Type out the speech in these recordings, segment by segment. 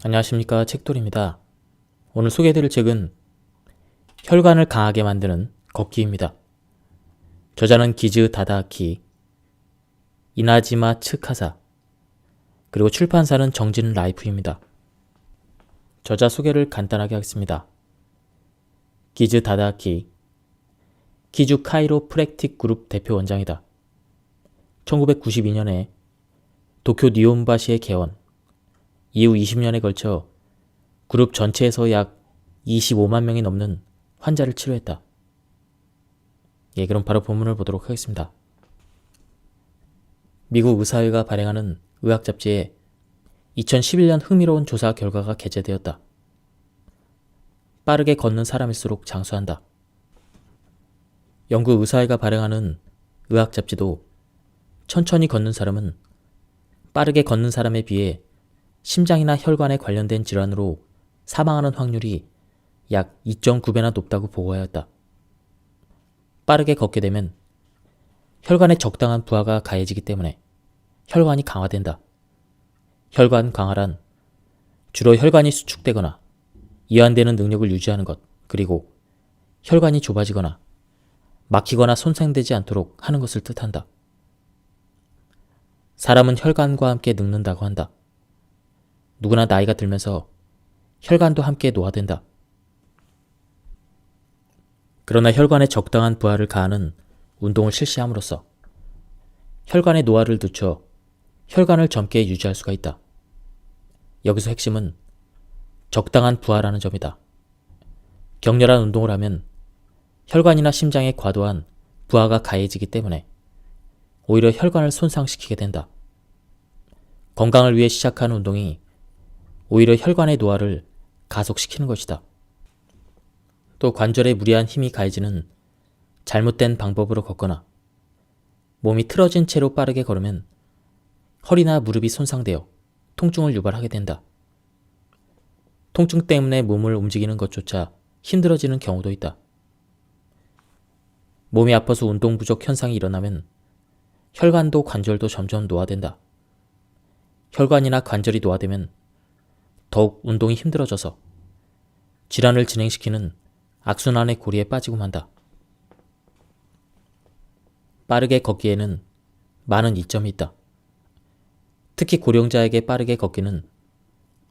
안녕하십니까, 책돌입니다. 오늘 소개해드릴 책은 혈관을 강하게 만드는 걷기입니다. 저자는 기즈 다다키, 이나지마 츠카사, 그리고 출판사는 정진 라이프입니다. 저자 소개를 간단하게 하겠습니다. 기즈 다다키, 기주 카이로 프랙틱 그룹 대표 원장이다. 1992년에 도쿄 니온바시에 개원, 이후 20년에 걸쳐 그룹 전체에서 약 25만 명이 넘는 환자를 치료했다. 그럼 바로 본문을 보도록 하겠습니다. 미국 의사회가 발행하는 의학 잡지에 2011년 흥미로운 조사 결과가 게재되었다. 빠르게 걷는 사람일수록 장수한다. 영국 의사회가 발행하는 의학 잡지도 천천히 걷는 사람은 빠르게 걷는 사람에 비해 심장이나 혈관에 관련된 질환으로 사망하는 확률이 약 2.9배나 높다고 보고하였다. 빠르게 걷게 되면 혈관에 적당한 부하가 가해지기 때문에 혈관이 강화된다. 혈관 강화란 주로 혈관이 수축되거나 이완되는 능력을 유지하는 것, 그리고 혈관이 좁아지거나 막히거나 손상되지 않도록 하는 것을 뜻한다. 사람은 혈관과 함께 늙는다고 한다. 누구나 나이가 들면서 혈관도 함께 노화된다. 그러나 혈관에 적당한 부하를 가하는 운동을 실시함으로써 혈관의 노화를 늦춰 혈관을 젊게 유지할 수가 있다. 여기서 핵심은 적당한 부하라는 점이다. 격렬한 운동을 하면 혈관이나 심장에 과도한 부하가 가해지기 때문에 오히려 혈관을 손상시키게 된다. 건강을 위해 시작한 운동이 오히려 혈관의 노화를 가속시키는 것이다. 또 관절에 무리한 힘이 가해지는 잘못된 방법으로 걷거나 몸이 틀어진 채로 빠르게 걸으면 허리나 무릎이 손상되어 통증을 유발하게 된다. 통증 때문에 몸을 움직이는 것조차 힘들어지는 경우도 있다. 몸이 아파서 운동 부족 현상이 일어나면 혈관도 관절도 점점 노화된다. 혈관이나 관절이 노화되면 더욱 운동이 힘들어져서 질환을 진행시키는 악순환의 고리에 빠지고 만다. 빠르게 걷기에는 많은 이점이 있다. 특히 고령자에게 빠르게 걷기는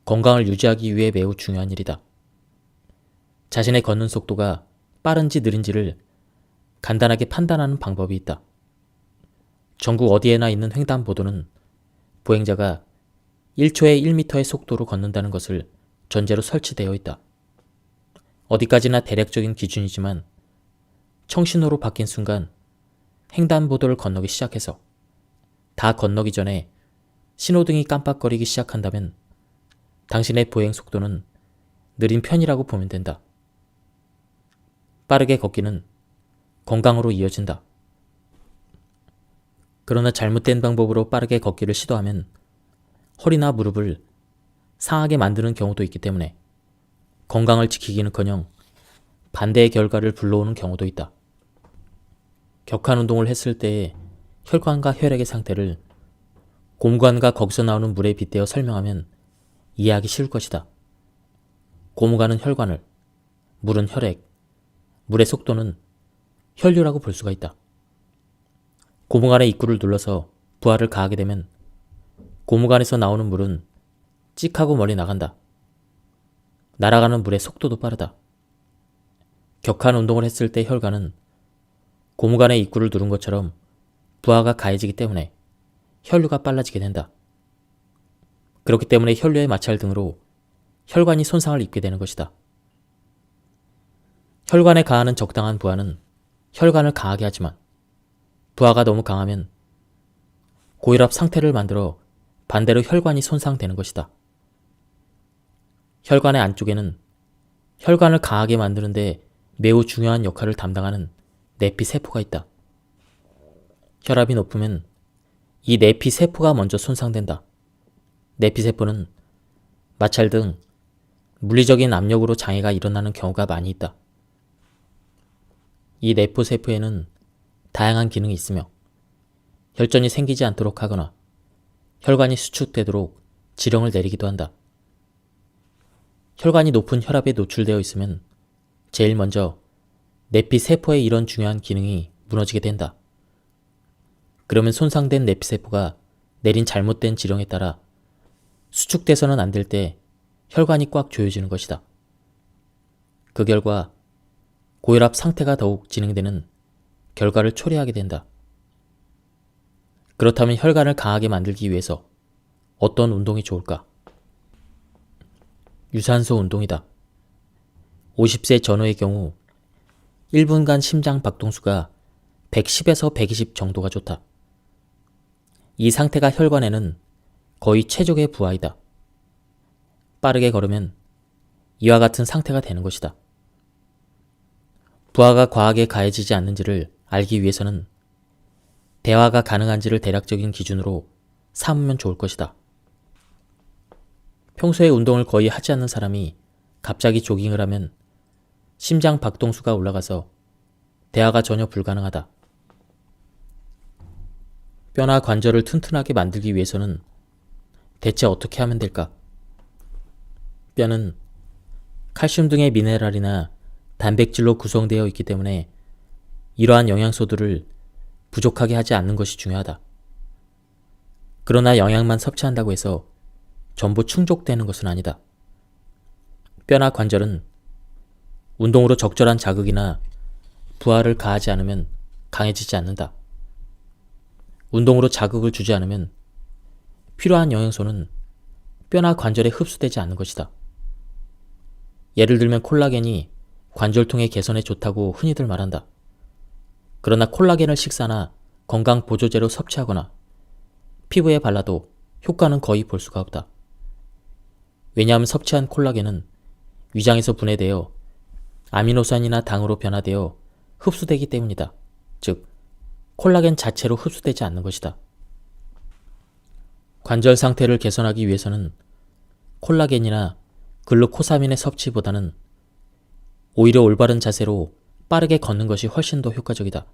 건강을 유지하기 위해 매우 중요한 일이다. 자신의 걷는 속도가 빠른지 느린지를 간단하게 판단하는 방법이 있다. 전국 어디에나 있는 횡단보도는 보행자가 1초에 1m의 속도로 걷는다는 것을 전제로 설치되어 있다. 어디까지나 대략적인 기준이지만 청신호로 바뀐 순간 횡단보도를 건너기 시작해서 다 건너기 전에 신호등이 깜빡거리기 시작한다면 당신의 보행 속도는 느린 편이라고 보면 된다. 빠르게 걷기는 건강으로 이어진다. 그러나 잘못된 방법으로 빠르게 걷기를 시도하면 허리나 무릎을 상하게 만드는 경우도 있기 때문에 건강을 지키기는커녕 반대의 결과를 불러오는 경우도 있다. 격한 운동을 했을 때의 혈관과 혈액의 상태를 고무관과 거기서 나오는 물에 빗대어 설명하면 이해하기 쉬울 것이다. 고무관은 혈관을, 물은 혈액, 물의 속도는 혈류라고 볼 수가 있다. 고무관의 입구를 눌러서 부하를 가하게 되면 고무관에서 나오는 물은 찍 하고 멀리 나간다. 날아가는 물의 속도도 빠르다. 격한 운동을 했을 때 혈관은 고무관의 입구를 누른 것처럼 부하가 가해지기 때문에 혈류가 빨라지게 된다. 그렇기 때문에 혈류의 마찰 등으로 혈관이 손상을 입게 되는 것이다. 혈관에 가하는 적당한 부하는 혈관을 강하게 하지만 부하가 너무 강하면 고혈압 상태를 만들어 반대로 혈관이 손상되는 것이다. 혈관의 안쪽에는 혈관을 강하게 만드는데 매우 중요한 역할을 담당하는 내피세포가 있다. 혈압이 높으면 이 내피세포가 먼저 손상된다. 내피세포는 마찰 등 물리적인 압력으로 장애가 일어나는 경우가 많이 있다. 이 뇌포세포에는 다양한 기능이 있으며 혈전이 생기지 않도록 하거나 혈관이 수축되도록 지령을 내리기도 한다. 혈관이 높은 혈압에 노출되어 있으면 제일 먼저 뇌피세포의 이런 중요한 기능이 무너지게 된다. 그러면 손상된 뇌피세포가 내린 잘못된 지령에 따라 수축돼서는 안 될 때 혈관이 꽉 조여지는 것이다. 그 결과 고혈압 상태가 더욱 진행되는 결과를 초래하게 된다. 그렇다면 혈관을 강하게 만들기 위해서 어떤 운동이 좋을까? 유산소 운동이다. 50세 전후의 경우 1분간 심장 박동수가 110에서 120 정도가 좋다. 이 상태가 혈관에는 거의 최적의 부하이다. 빠르게 걸으면 이와 같은 상태가 되는 것이다. 부하가 과하게 가해지지 않는지를 알기 위해서는 대화가 가능한지를 대략적인 기준으로 삼으면 좋을 것이다. 평소에 운동을 거의 하지 않는 사람이 갑자기 조깅을 하면 심장 박동수가 올라가서 대화가 전혀 불가능하다. 뼈나 관절을 튼튼하게 만들기 위해서는 대체 어떻게 하면 될까? 뼈는 칼슘 등의 미네랄이나 단백질로 구성되어 있기 때문에 이러한 영양소들을 부족하게 하지 않는 것이 중요하다. 그러나 영양만 섭취한다고 해서 전부 충족되는 것은 아니다. 뼈나 관절은 운동으로 적절한 자극이나 부하를 가하지 않으면 강해지지 않는다. 운동으로 자극을 주지 않으면 필요한 영양소는 뼈나 관절에 흡수되지 않는 것이다. 예를 들면 콜라겐이 관절통의 개선에 좋다고 흔히들 말한다. 그러나 콜라겐을 식사나 건강 보조제로 섭취하거나 피부에 발라도 효과는 거의 볼 수가 없다. 왜냐하면 섭취한 콜라겐은 위장에서 분해되어 아미노산이나 당으로 변화되어 흡수되기 때문이다. 즉, 콜라겐 자체로 흡수되지 않는 것이다. 관절 상태를 개선하기 위해서는 콜라겐이나 글루코사민의 섭취보다는 오히려 올바른 자세로 빠르게 걷는 것이 훨씬 더 효과적이다.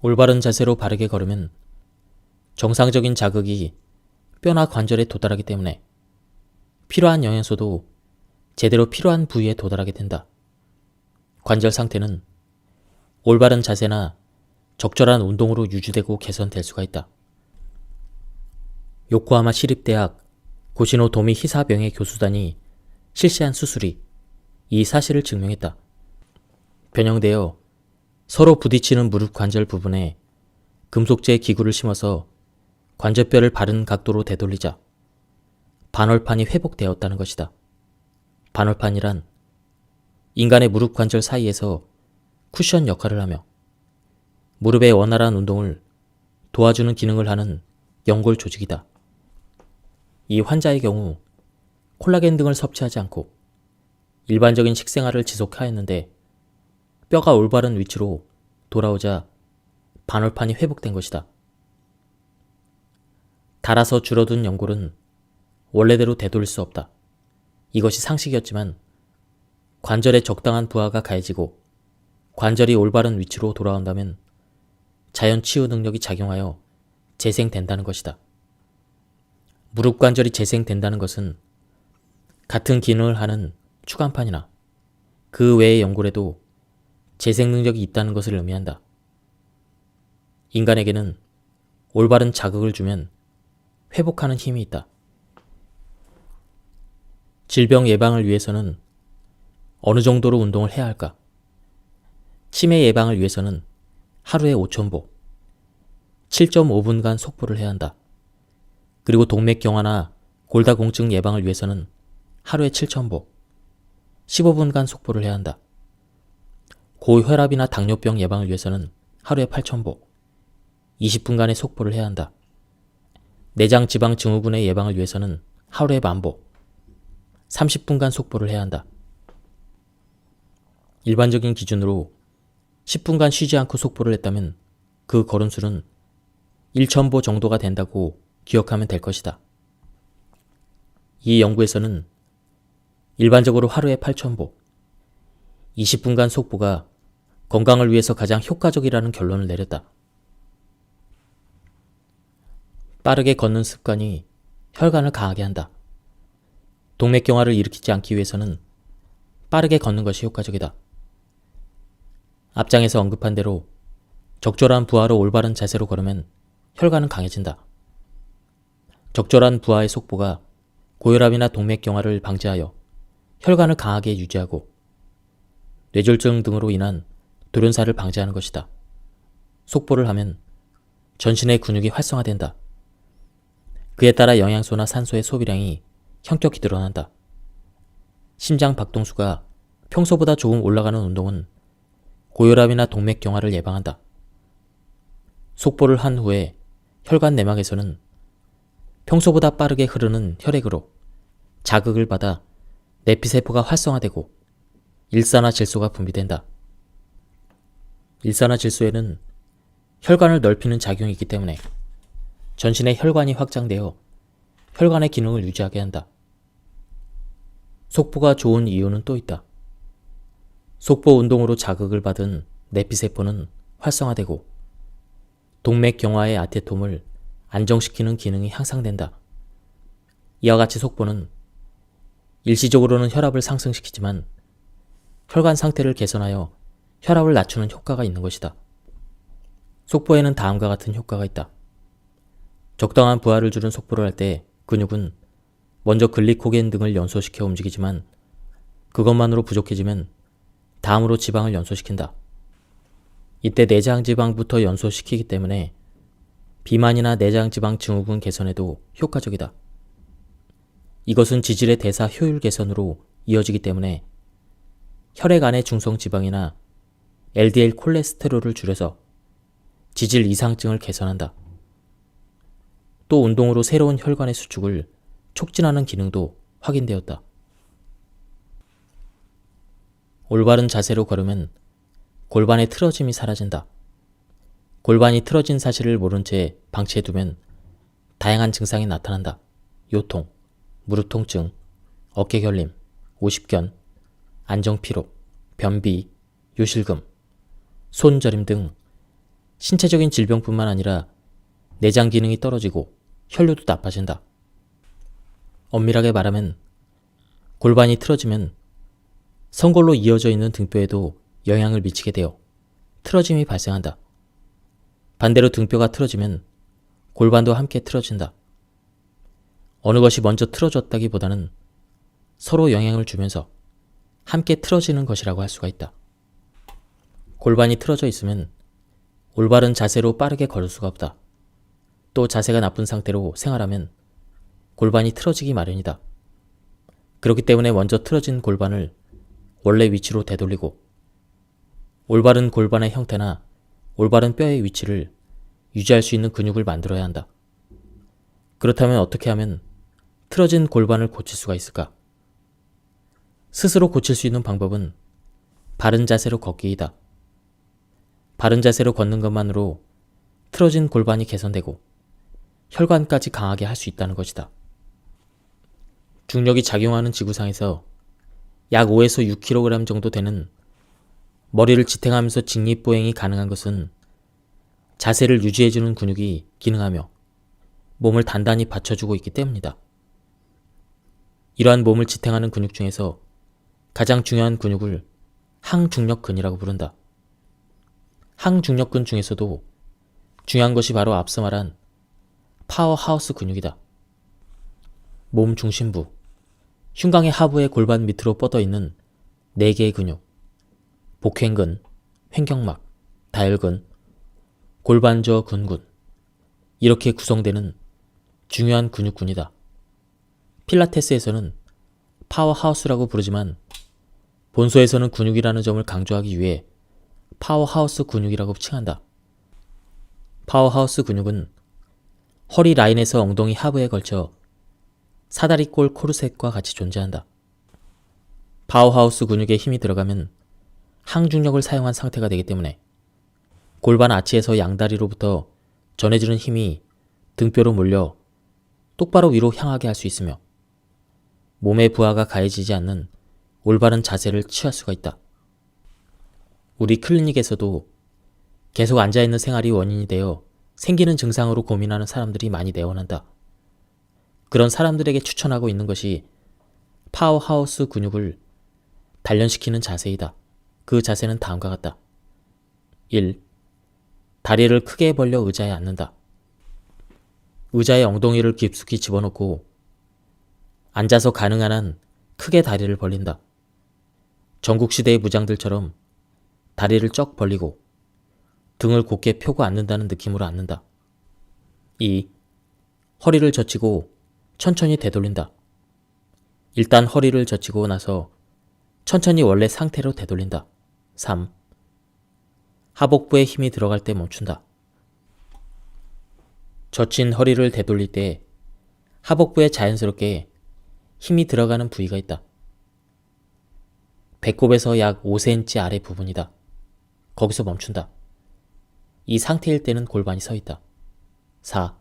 올바른 자세로 바르게 걸으면 정상적인 자극이 뼈나 관절에 도달하기 때문에 필요한 영양소도 제대로 필요한 부위에 도달하게 된다. 관절 상태는 올바른 자세나 적절한 운동으로 유지되고 개선될 수가 있다. 요코하마 시립대학 고시노 도미 히사병의 교수단이 실시한 수술이 이 사실을 증명했다. 변형되어 서로 부딪히는 무릎 관절 부분에 금속재 기구를 심어서 관절뼈를 바른 각도로 되돌리자 반월판이 회복되었다는 것이다. 반월판이란 인간의 무릎 관절 사이에서 쿠션 역할을 하며 무릎의 원활한 운동을 도와주는 기능을 하는 연골 조직이다. 이 환자의 경우 콜라겐 등을 섭취하지 않고 일반적인 식생활을 지속하였는데 뼈가 올바른 위치로 돌아오자 반월판이 회복된 것이다. 닳아서 줄어든 연골은 원래대로 되돌릴 수 없다. 이것이 상식이었지만 관절에 적당한 부하가 가해지고 관절이 올바른 위치로 돌아온다면 자연 치유 능력이 작용하여 재생된다는 것이다. 무릎 관절이 재생된다는 것은 같은 기능을 하는 추간판이나 그 외의 연골에도 재생 능력이 있다는 것을 의미한다. 인간에게는 올바른 자극을 주면 회복하는 힘이 있다. 질병 예방을 위해서는 어느 정도로 운동을 해야 할까? 치매 예방을 위해서는 하루에 5,000보, 7.5분간 속보를 해야 한다. 그리고 동맥경화나 골다공증 예방을 위해서는 하루에 7,000보, 15분간 속보를 해야 한다. 고혈압이나 당뇨병 예방을 위해서는 하루에 8,000보, 20분간의 속보를 해야 한다. 내장 지방 증후군의 예방을 위해서는 하루에 10,000보, 30분간 속보를 해야 한다. 일반적인 기준으로 10분간 쉬지 않고 속보를 했다면 그 걸음수는 1,000보 정도가 된다고 기억하면 될 것이다. 이 연구에서는 일반적으로 하루에 8,000보, 20분간 속보가 건강을 위해서 가장 효과적이라는 결론을 내렸다. 빠르게 걷는 습관이 혈관을 강하게 한다. 동맥경화를 일으키지 않기 위해서는 빠르게 걷는 것이 효과적이다. 앞장에서 언급한 대로 적절한 부하로 올바른 자세로 걸으면 혈관은 강해진다. 적절한 부하의 속보가 고혈압이나 동맥경화를 방지하여 혈관을 강하게 유지하고 뇌졸중 등으로 인한 돌연사를 방지하는 것이다. 속보를 하면 전신의 근육이 활성화된다. 그에 따라 영양소나 산소의 소비량이 현격히 늘어난다. 심장 박동수가 평소보다 조금 올라가는 운동은 고혈압이나 동맥경화를 예방한다. 속보를 한 후에 혈관 내막에서는 평소보다 빠르게 흐르는 혈액으로 자극을 받아 내피세포가 활성화되고 일산화질소가 분비된다. 일산화질소에는 혈관을 넓히는 작용이 있기 때문에 전신의 혈관이 확장되어 혈관의 기능을 유지하게 한다. 속보가 좋은 이유는 또 있다. 속보 운동으로 자극을 받은 내피세포는 활성화되고 동맥경화의 아테톰을 안정시키는 기능이 향상된다. 이와 같이 속보는 일시적으로는 혈압을 상승시키지만 혈관 상태를 개선하여 혈압을 낮추는 효과가 있는 것이다. 속보에는 다음과 같은 효과가 있다. 적당한 부하를 주는 속보를 할 때 근육은 먼저 글리코겐 등을 연소시켜 움직이지만 그것만으로 부족해지면 다음으로 지방을 연소시킨다. 이때 내장지방부터 연소시키기 때문에 비만이나 내장지방 증후군 개선에도 효과적이다. 이것은 지질의 대사 효율 개선으로 이어지기 때문에 혈액 안의 중성지방이나 LDL 콜레스테롤을 줄여서 지질 이상증을 개선한다. 또 운동으로 새로운 혈관의 수축을 촉진하는 기능도 확인되었다. 올바른 자세로 걸으면 골반의 틀어짐이 사라진다. 골반이 틀어진 사실을 모른 채 방치해두면 다양한 증상이 나타난다. 요통, 무릎 통증, 어깨 결림, 오십견, 안정피로, 변비, 요실금, 손저림 등 신체적인 질병뿐만 아니라 내장 기능이 떨어지고 혈류도 나빠진다. 엄밀하게 말하면 골반이 틀어지면 성골로 이어져 있는 등뼈에도 영향을 미치게 되어 틀어짐이 발생한다. 반대로 등뼈가 틀어지면 골반도 함께 틀어진다. 어느 것이 먼저 틀어졌다기보다는 서로 영향을 주면서 함께 틀어지는 것이라고 할 수가 있다. 골반이 틀어져 있으면 올바른 자세로 빠르게 걸을 수가 없다. 또 자세가 나쁜 상태로 생활하면 골반이 틀어지기 마련이다. 그렇기 때문에 먼저 틀어진 골반을 원래 위치로 되돌리고 올바른 골반의 형태나 올바른 뼈의 위치를 유지할 수 있는 근육을 만들어야 한다. 그렇다면 어떻게 하면 틀어진 골반을 고칠 수가 있을까? 스스로 고칠 수 있는 방법은 바른 자세로 걷기이다. 바른 자세로 걷는 것만으로 틀어진 골반이 개선되고 혈관까지 강하게 할 수 있다는 것이다. 중력이 작용하는 지구상에서 약 5에서 6kg 정도 되는 머리를 지탱하면서 직립보행이 가능한 것은 자세를 유지해주는 근육이 기능하며 몸을 단단히 받쳐주고 있기 때문이다. 이러한 몸을 지탱하는 근육 중에서 가장 중요한 근육을 항중력근이라고 부른다. 항중력근 중에서도 중요한 것이 바로 앞서 말한 파워하우스 근육이다. 몸 중심부, 흉곽의 하부의 골반 밑으로 뻗어있는 4개의 근육, 복횡근, 횡격막, 다혈근, 골반저 근군, 이렇게 구성되는 중요한 근육군이다. 필라테스에서는 파워하우스라고 부르지만 본소에서는 근육이라는 점을 강조하기 위해 파워하우스 근육이라고 칭한다. 파워하우스 근육은 허리 라인에서 엉덩이 하부에 걸쳐 사다리꼴 코르셋과 같이 존재한다. 파워하우스 근육에 힘이 들어가면 항중력을 사용한 상태가 되기 때문에 골반 아치에서 양다리로부터 전해지는 힘이 등뼈로 몰려 똑바로 위로 향하게 할 수 있으며 몸의 부하가 가해지지 않는 올바른 자세를 취할 수가 있다. 우리 클리닉에서도 계속 앉아있는 생활이 원인이 되어 생기는 증상으로 고민하는 사람들이 많이 내원한다. 그런 사람들에게 추천하고 있는 것이 파워하우스 근육을 단련시키는 자세이다. 그 자세는 다음과 같다. 1. 다리를 크게 벌려 의자에 앉는다. 의자에 엉덩이를 깊숙이 집어넣고 앉아서 가능한 한 크게 다리를 벌린다. 전국시대의 무장들처럼 다리를 쩍 벌리고 등을 곧게 펴고 앉는다는 느낌으로 앉는다. 2. 허리를 젖히고 천천히 되돌린다. 일단 허리를 젖히고 나서 천천히 원래 상태로 되돌린다. 3. 하복부에 힘이 들어갈 때 멈춘다. 젖힌 허리를 되돌릴 때 하복부에 자연스럽게 힘이 들어가는 부위가 있다. 배꼽에서 약 5cm 아래 부분이다. 거기서 멈춘다. 이 상태일 때는 골반이 서 있다. 4.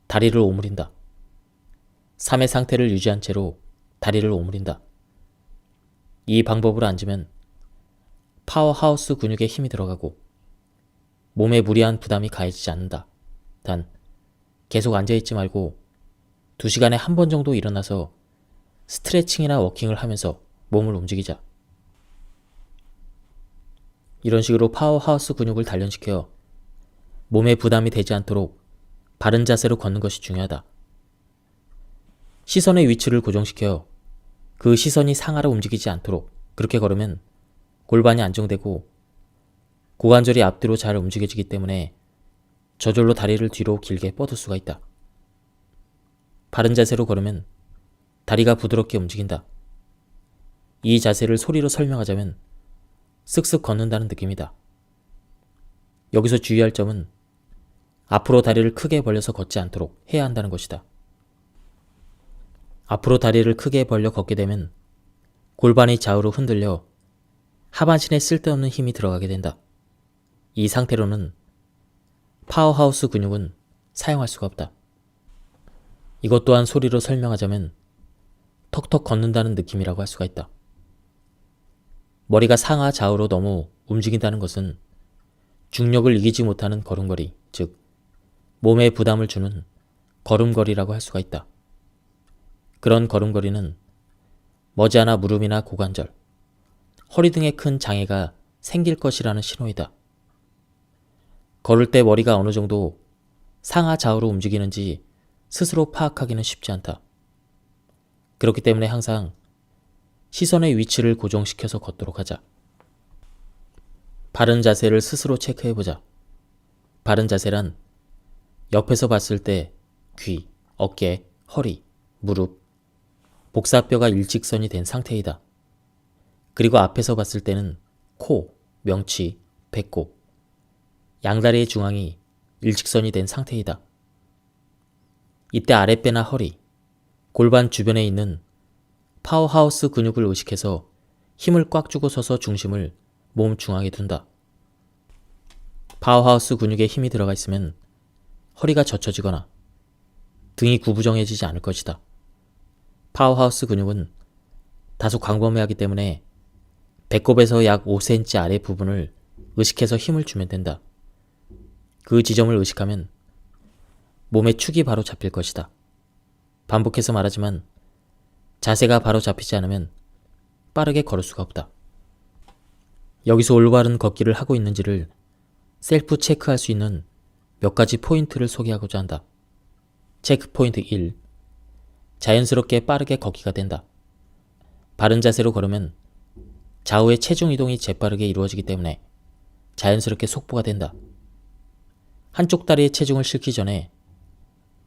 다리를 오므린다. 3의 상태를 유지한 채로 다리를 오므린다. 이 방법으로 앉으면 파워하우스 근육에 힘이 들어가고 몸에 무리한 부담이 가해지지 않는다. 단, 계속 앉아있지 말고 2시간에 한 번 정도 일어나서 스트레칭이나 워킹을 하면서 몸을 움직이자. 이런 식으로 파워하우스 근육을 단련시켜 몸에 부담이 되지 않도록 바른 자세로 걷는 것이 중요하다. 시선의 위치를 고정시켜 그 시선이 상하로 움직이지 않도록 그렇게 걸으면 골반이 안정되고 고관절이 앞뒤로 잘 움직여지기 때문에 저절로 다리를 뒤로 길게 뻗을 수가 있다. 바른 자세로 걸으면 다리가 부드럽게 움직인다. 이 자세를 소리로 설명하자면 쓱쓱 걷는다는 느낌이다. 여기서 주의할 점은 앞으로 다리를 크게 벌려서 걷지 않도록 해야 한다는 것이다. 앞으로 다리를 크게 벌려 걷게 되면 골반이 좌우로 흔들려 하반신에 쓸데없는 힘이 들어가게 된다. 이 상태로는 파워하우스 근육은 사용할 수가 없다. 이것 또한 소리로 설명하자면 턱턱 걷는다는 느낌이라고 할 수가 있다. 머리가 상하 좌우로 너무 움직인다는 것은 중력을 이기지 못하는 걸음걸이, 즉 몸에 부담을 주는 걸음걸이라고 할 수가 있다. 그런 걸음걸이는 머지않아 무릎이나 고관절, 허리 등에 큰 장애가 생길 것이라는 신호이다. 걸을 때 머리가 어느 정도 상하 좌우로 움직이는지 스스로 파악하기는 쉽지 않다. 그렇기 때문에 항상 시선의 위치를 고정시켜서 걷도록 하자. 바른 자세를 스스로 체크해보자. 바른 자세란 옆에서 봤을 때 귀, 어깨, 허리, 무릎, 복사뼈가 일직선이 된 상태이다. 그리고 앞에서 봤을 때는 코, 명치, 배꼽, 양다리의 중앙이 일직선이 된 상태이다. 이때 아랫배나 허리, 골반 주변에 있는 파워하우스 근육을 의식해서 힘을 꽉 주고 서서 중심을 몸 중앙에 둔다. 파워하우스 근육에 힘이 들어가 있으면 허리가 젖혀지거나 등이 구부정해지지 않을 것이다. 파워하우스 근육은 다소 광범위하기 때문에 배꼽에서 약 5cm 아래 부분을 의식해서 힘을 주면 된다. 그 지점을 의식하면 몸의 축이 바로 잡힐 것이다. 반복해서 말하지만 자세가 바로 잡히지 않으면 빠르게 걸을 수가 없다. 여기서 올바른 걷기를 하고 있는지를 셀프 체크할 수 있는 몇 가지 포인트를 소개하고자 한다. 체크 포인트 1. 자연스럽게 빠르게 걷기가 된다. 바른 자세로 걸으면 좌우의 체중 이동이 재빠르게 이루어지기 때문에 자연스럽게 속보가 된다. 한쪽 다리에 체중을 싣기 전에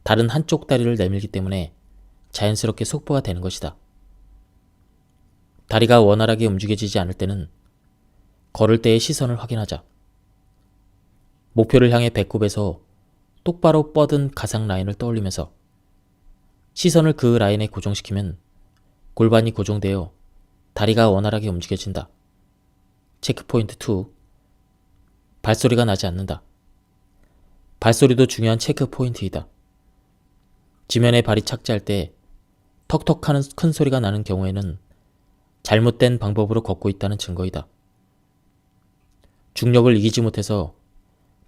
다른 한쪽 다리를 내밀기 때문에 자연스럽게 속보가 되는 것이다. 다리가 원활하게 움직여지지 않을 때는 걸을 때의 시선을 확인하자. 목표를 향해 배꼽에서 똑바로 뻗은 가상 라인을 떠올리면서 시선을 그 라인에 고정시키면 골반이 고정되어 다리가 원활하게 움직여진다. 체크포인트 2. 발소리가 나지 않는다. 발소리도 중요한 체크포인트이다. 지면에 발이 착지할 때 턱턱하는 큰 소리가 나는 경우에는 잘못된 방법으로 걷고 있다는 증거이다. 중력을 이기지 못해서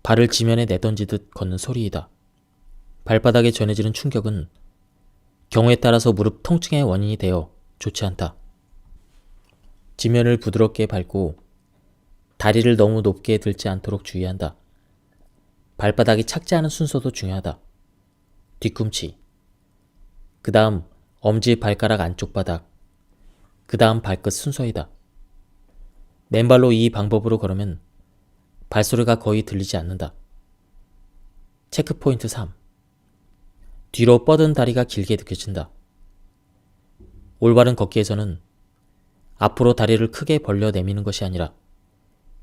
발을 지면에 내던지듯 걷는 소리이다. 발바닥에 전해지는 충격은 경우에 따라서 무릎 통증의 원인이 되어 좋지 않다. 지면을 부드럽게 밟고 다리를 너무 높게 들지 않도록 주의한다. 발바닥이 착지 않은 순서도 중요하다. 뒤꿈치, 그 다음 엄지 발가락 안쪽 바닥, 그 다음 발끝 순서이다. 맨발로 이 방법으로 걸으면 발소리가 거의 들리지 않는다. 체크포인트 3. 뒤로 뻗은 다리가 길게 느껴진다. 올바른 걷기에서는 앞으로 다리를 크게 벌려 내미는 것이 아니라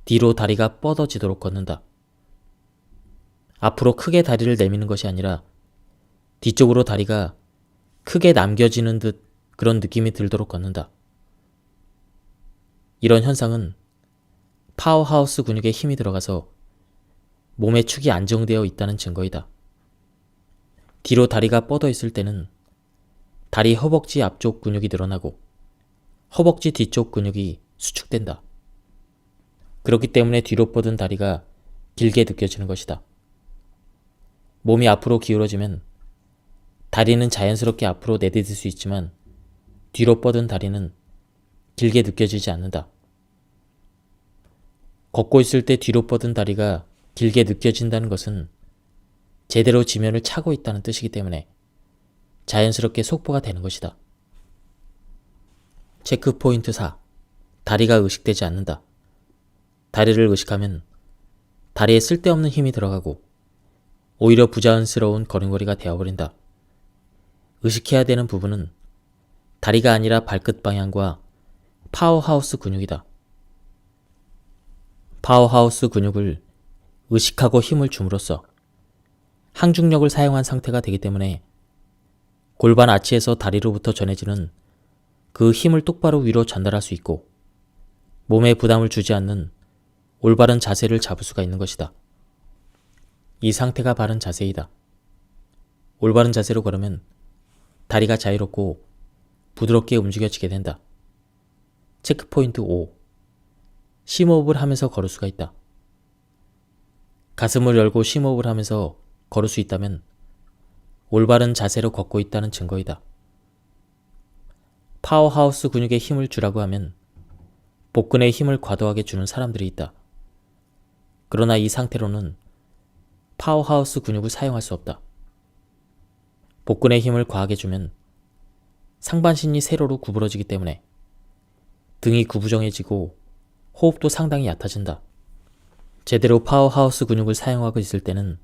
뒤로 다리가 뻗어지도록 걷는다. 앞으로 크게 다리를 내미는 것이 아니라 뒤쪽으로 다리가 크게 남겨지는 듯 그런 느낌이 들도록 걷는다. 이런 현상은 파워하우스 근육에 힘이 들어가서 몸의 축이 안정되어 있다는 증거이다. 뒤로 다리가 뻗어 있을 때는 다리 허벅지 앞쪽 근육이 늘어나고 허벅지 뒤쪽 근육이 수축된다. 그렇기 때문에 뒤로 뻗은 다리가 길게 느껴지는 것이다. 몸이 앞으로 기울어지면 다리는 자연스럽게 앞으로 내디딜 수 있지만 뒤로 뻗은 다리는 길게 느껴지지 않는다. 걷고 있을 때 뒤로 뻗은 다리가 길게 느껴진다는 것은 제대로 지면을 차고 있다는 뜻이기 때문에 자연스럽게 속보가 되는 것이다. 체크포인트 4. 다리가 의식되지 않는다. 다리를 의식하면 다리에 쓸데없는 힘이 들어가고 오히려 부자연스러운 걸음걸이가 되어버린다. 의식해야 되는 부분은 다리가 아니라 발끝 방향과 파워하우스 근육이다. 파워하우스 근육을 의식하고 힘을 줌으로써 항중력을 사용한 상태가 되기 때문에 골반 아치에서 다리로부터 전해지는 그 힘을 똑바로 위로 전달할 수 있고 몸에 부담을 주지 않는 올바른 자세를 잡을 수가 있는 것이다. 이 상태가 바른 자세이다. 올바른 자세로 걸으면 다리가 자유롭고 부드럽게 움직여지게 된다. 체크포인트 5. 심호흡을 하면서 걸을 수가 있다. 가슴을 열고 심호흡을 하면서 걸을 수 있다면 올바른 자세로 걷고 있다는 증거이다. 파워하우스 근육에 힘을 주라고 하면 복근에 힘을 과도하게 주는 사람들이 있다. 그러나 이 상태로는 파워하우스 근육을 사용할 수 없다. 복근에 힘을 과하게 주면 상반신이 세로로 구부러지기 때문에 등이 구부정해지고 호흡도 상당히 얕아진다. 제대로 파워하우스 근육을 사용하고 있을 때는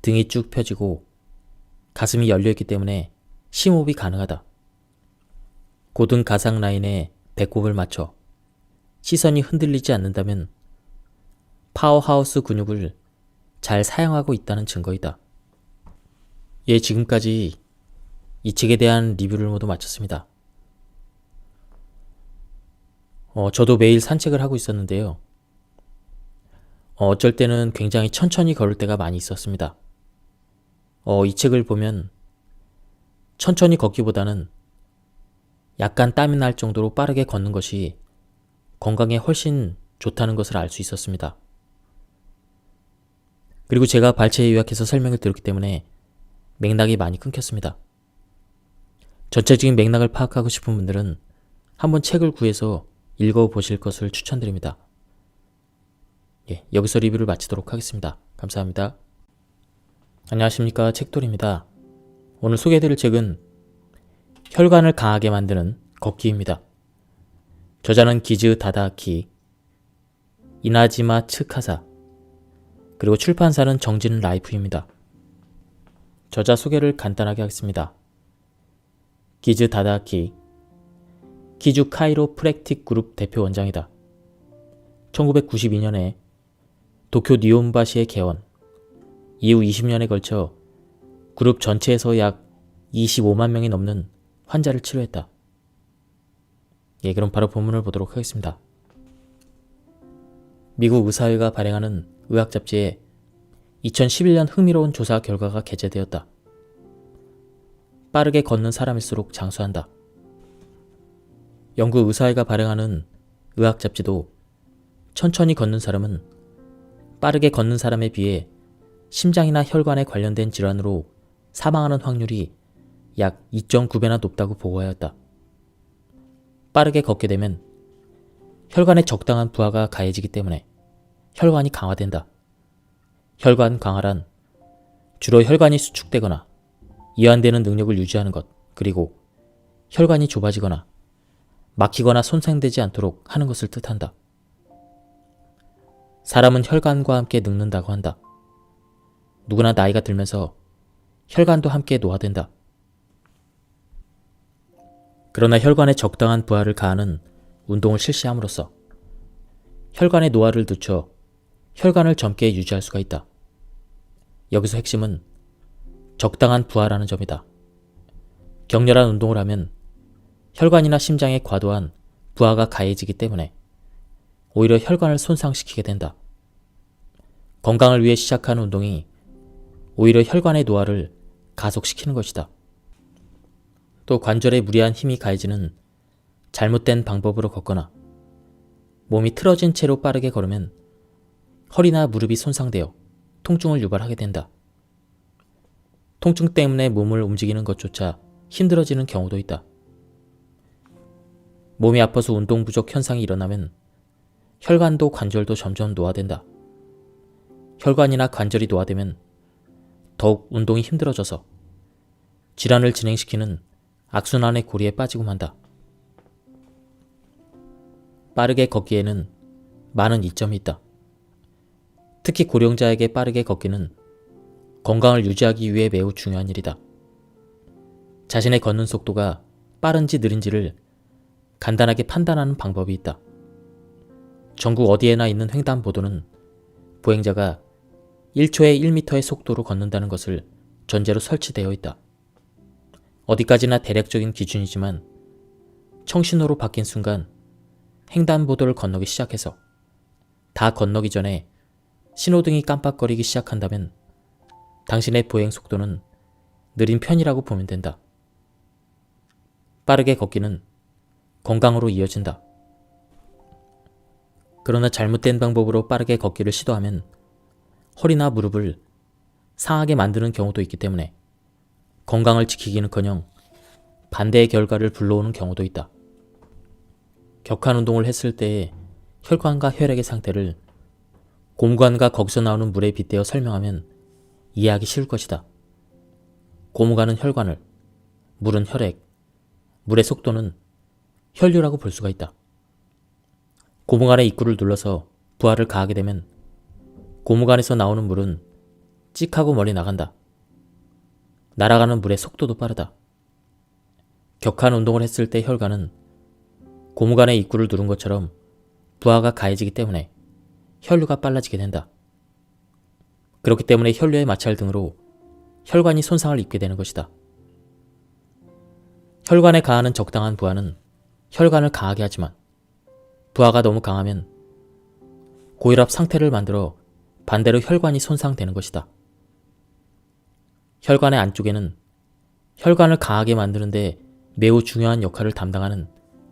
등이 쭉 펴지고 가슴이 열려있기 때문에 심호흡이 가능하다. 고등 가상 라인에 배꼽을 맞춰 시선이 흔들리지 않는다면 파워하우스 근육을 잘 사용하고 있다는 증거이다. 예, 지금까지 이 책에 대한 리뷰를 모두 마쳤습니다. 저도 매일 산책을 하고 있었는데요. 어쩔 때는 굉장히 천천히 걸을 때가 많이 있었습니다. 이 책을 보면 천천히 걷기보다는 약간 땀이 날 정도로 빠르게 걷는 것이 건강에 훨씬 좋다는 것을 알 수 있었습니다. 그리고 제가 발췌에 요약해서 설명을 드렸기 때문에 맥락이 많이 끊겼습니다. 전체적인 맥락을 파악하고 싶은 분들은 한번 책을 구해서 읽어보실 것을 추천드립니다. 예, 여기서 리뷰를 마치도록 하겠습니다. 감사합니다. 안녕하십니까, 책돌입니다. 오늘 소개해드릴 책은 혈관을 강하게 만드는 걷기입니다. 저자는 기즈 다다키, 이나지마 츠카사, 그리고 출판사는 정진 라이프입니다. 저자 소개를 간단하게 하겠습니다. 기즈 다다키, 키주 카이로 프랙틱 그룹 대표 원장이다. 1992년에 도쿄 니온바시에 개원, 이후 20년에 걸쳐 그룹 전체에서 약 25만 명이 넘는 환자를 치료했다. 예, 그럼 바로 본문을 보도록 하겠습니다. 미국 의사회가 발행하는 의학 잡지에 2011년 흥미로운 조사 결과가 게재되었다. 빠르게 걷는 사람일수록 장수한다. 영국 의사회가 발행하는 의학 잡지도 천천히 걷는 사람은 빠르게 걷는 사람에 비해 심장이나 혈관에 관련된 질환으로 사망하는 확률이 약 2.9배나 높다고 보고하였다. 빠르게 걷게 되면 혈관에 적당한 부하가 가해지기 때문에 혈관이 강화된다. 혈관 강화란 주로 혈관이 수축되거나 이완되는 능력을 유지하는 것, 그리고 혈관이 좁아지거나 막히거나 손상되지 않도록 하는 것을 뜻한다. 사람은 혈관과 함께 늙는다고 한다. 누구나 나이가 들면서 혈관도 함께 노화된다. 그러나 혈관에 적당한 부하를 가하는 운동을 실시함으로써 혈관의 노화를 늦춰 혈관을 젊게 유지할 수가 있다. 여기서 핵심은 적당한 부하라는 점이다. 격렬한 운동을 하면 혈관이나 심장에 과도한 부하가 가해지기 때문에 오히려 혈관을 손상시키게 된다. 건강을 위해 시작하는 운동이 오히려 혈관의 노화를 가속시키는 것이다. 또 관절에 무리한 힘이 가해지는 잘못된 방법으로 걷거나 몸이 틀어진 채로 빠르게 걸으면 허리나 무릎이 손상되어 통증을 유발하게 된다. 통증 때문에 몸을 움직이는 것조차 힘들어지는 경우도 있다. 몸이 아파서 운동 부족 현상이 일어나면 혈관도 관절도 점점 노화된다. 혈관이나 관절이 노화되면 더욱 운동이 힘들어져서 질환을 진행시키는 악순환의 고리에 빠지고 만다. 빠르게 걷기에는 많은 이점이 있다. 특히 고령자에게 빠르게 걷기는 건강을 유지하기 위해 매우 중요한 일이다. 자신의 걷는 속도가 빠른지 느린지를 간단하게 판단하는 방법이 있다. 전국 어디에나 있는 횡단보도는 보행자가 1초에 1m의 속도로 걷는다는 것을 전제로 설치되어 있다. 어디까지나 대략적인 기준이지만 청신호로 바뀐 순간 횡단보도를 건너기 시작해서 다 건너기 전에 신호등이 깜빡거리기 시작한다면 당신의 보행 속도는 느린 편이라고 보면 된다. 빠르게 걷기는 건강으로 이어진다. 그러나 잘못된 방법으로 빠르게 걷기를 시도하면 허리나 무릎을 상하게 만드는 경우도 있기 때문에 건강을 지키기는커녕 반대의 결과를 불러오는 경우도 있다. 격한 운동을 했을 때의 혈관과 혈액의 상태를 고무관과 거기서 나오는 물에 빗대어 설명하면 이해하기 쉬울 것이다. 고무관은 혈관을, 물은 혈액, 물의 속도는 혈류라고 볼 수가 있다. 고무관의 입구를 눌러서 부하를 가하게 되면 고무관에서 나오는 물은 찍하고 멀리 나간다. 날아가는 물의 속도도 빠르다. 격한 운동을 했을 때 혈관은 고무관의 입구를 누른 것처럼 부하가 가해지기 때문에 혈류가 빨라지게 된다. 그렇기 때문에 혈류의 마찰 등으로 혈관이 손상을 입게 되는 것이다. 혈관에 가하는 적당한 부하는 혈관을 강하게 하지만 부하가 너무 강하면 고혈압 상태를 만들어 반대로 혈관이 손상되는 것이다. 혈관의 안쪽에는 혈관을 강하게 만드는데 매우 중요한 역할을 담당하는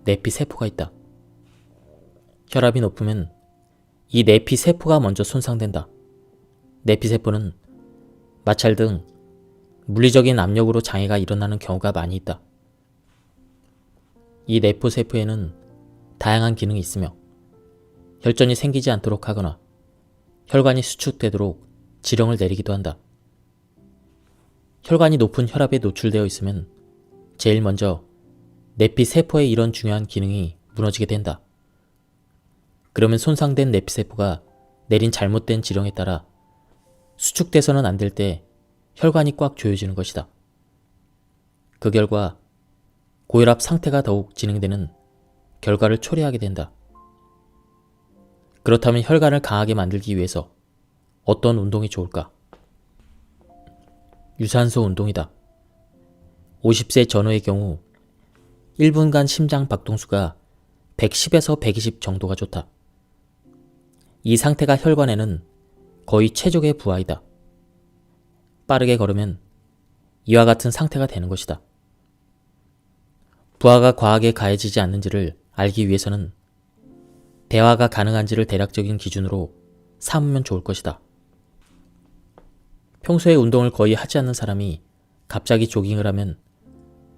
내피세포가 있다. 혈압이 높으면 이 내피세포가 먼저 손상된다. 내피세포는 마찰 등 물리적인 압력으로 장애가 일어나는 경우가 많이 있다. 이 내포세포에는 다양한 기능이 있으며 혈전이 생기지 않도록 하거나 혈관이 수축되도록 지령을 내리기도 한다. 혈관이 높은 혈압에 노출되어 있으면 제일 먼저 내피세포의 이런 중요한 기능이 무너지게 된다. 그러면 손상된 내피세포가 내린 잘못된 지령에 따라 수축돼서는 안 될 때 혈관이 꽉 조여지는 것이다. 그 결과 고혈압 상태가 더욱 진행되는 결과를 초래하게 된다. 그렇다면 혈관을 강하게 만들기 위해서 어떤 운동이 좋을까? 유산소 운동이다. 50세 전후의 경우 1분간 심장 박동수가 110에서 120 정도가 좋다. 이 상태가 혈관에는 거의 최적의 부하이다. 빠르게 걸으면 이와 같은 상태가 되는 것이다. 부하가 과하게 가해지지 않는지를 알기 위해서는 대화가 가능한지를 대략적인 기준으로 삼으면 좋을 것이다. 평소에 운동을 거의 하지 않는 사람이 갑자기 조깅을 하면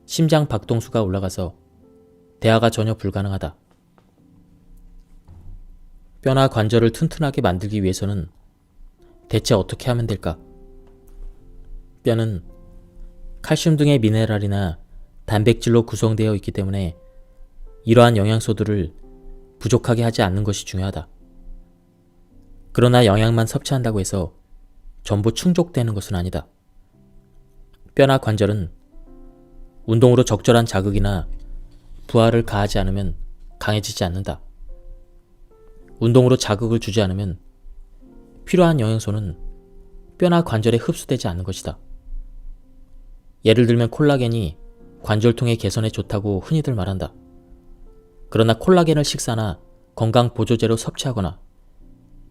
심장 박동수가 올라가서 대화가 전혀 불가능하다. 뼈나 관절을 튼튼하게 만들기 위해서는 대체 어떻게 하면 될까? 뼈는 칼슘 등의 미네랄이나 단백질로 구성되어 있기 때문에 이러한 영양소들을 부족하게 하지 않는 것이 중요하다. 그러나 영양만 섭취한다고 해서 전부 충족되는 것은 아니다. 뼈나 관절은 운동으로 적절한 자극이나 부하를 가하지 않으면 강해지지 않는다. 운동으로 자극을 주지 않으면 필요한 영양소는 뼈나 관절에 흡수되지 않는 것이다. 예를 들면 콜라겐이 관절통의 개선에 좋다고 흔히들 말한다. 그러나 콜라겐을 식사나 건강 보조제로 섭취하거나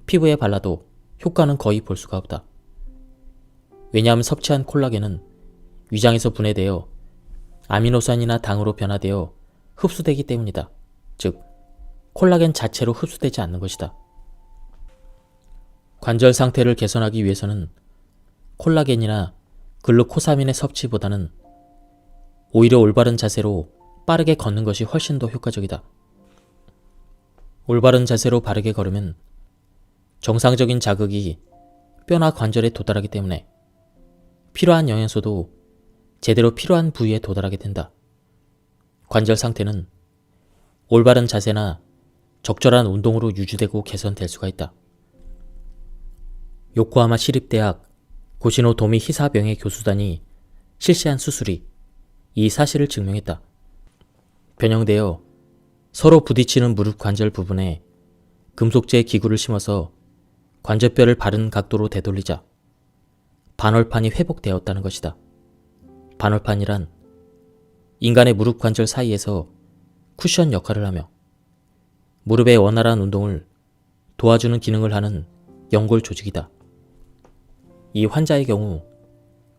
피부에 발라도 효과는 거의 볼 수가 없다. 왜냐하면 섭취한 콜라겐은 위장에서 분해되어 아미노산이나 당으로 변화되어 흡수되기 때문이다. 즉, 콜라겐 자체로 흡수되지 않는 것이다. 관절 상태를 개선하기 위해서는 콜라겐이나 글루코사민의 섭취보다는 오히려 올바른 자세로 빠르게 걷는 것이 훨씬 더 효과적이다. 올바른 자세로 바르게 걸으면 정상적인 자극이 뼈나 관절에 도달하기 때문에 필요한 영양소도 제대로 필요한 부위에 도달하게 된다. 관절 상태는 올바른 자세나 적절한 운동으로 유지되고 개선될 수가 있다. 요코하마 시립대학 고시노 도미 히사병의 교수단이 실시한 수술이 이 사실을 증명했다. 변형되어 서로 부딪히는 무릎 관절 부분에 금속재 기구를 심어서 관절뼈를 바른 각도로 되돌리자 반월판이 회복되었다는 것이다. 반월판이란 인간의 무릎 관절 사이에서 쿠션 역할을 하며 무릎의 원활한 운동을 도와주는 기능을 하는 연골 조직이다. 이 환자의 경우